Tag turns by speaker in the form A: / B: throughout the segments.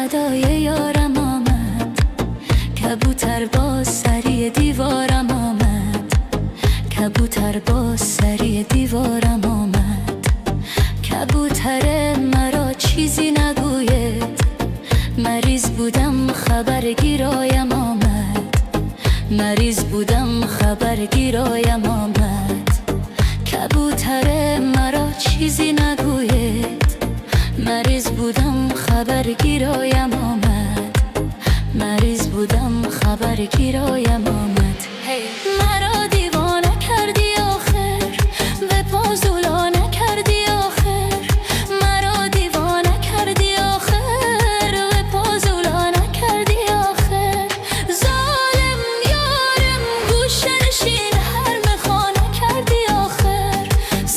A: صدای یارم آمد، کبوتر با سری دیوارم آمد، کبوتر با سری دیوارم آمد. کبوتر مرا چیزی نگوید، مریض بودم خبرگیرایم آمد، مریض بودم خبرگیرایم آمد. کبوتر مرا چیزی نگوید، مریض بودم خبرگیرایم آمد، مریض بودم خبرگیرایم آمد. مرا دیوانه کردی آخر، به پازولا نکردی آخر، مرا دیوانه کردی آخر، به پازولا نکردی آخر. ظالم یارم گوشه نشین هر مخانه کردی آخر،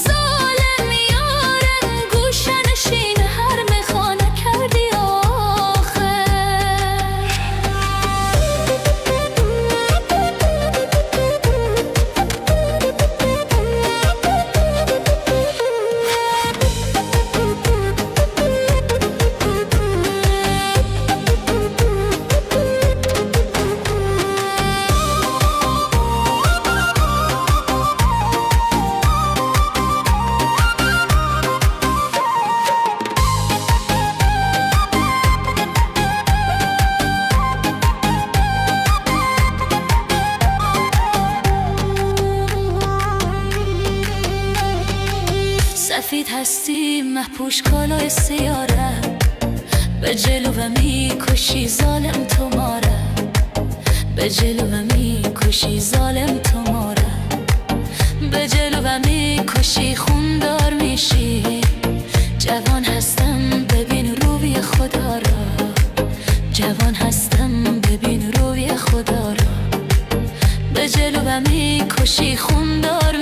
A: ظالم یارم گوشه نشین هر مخانه کردی آخر. سفید هستی محپوش کالای سیاره، به جلوه میکشی ظالم تو ماره، به جلوه میکشی ظالم تو ماره، به جلوه میکشی خوندار میشی. جوان هستم ببین روی خدا را، جوان هستم ببین روی خدا را، به جلوه میکشی خوندار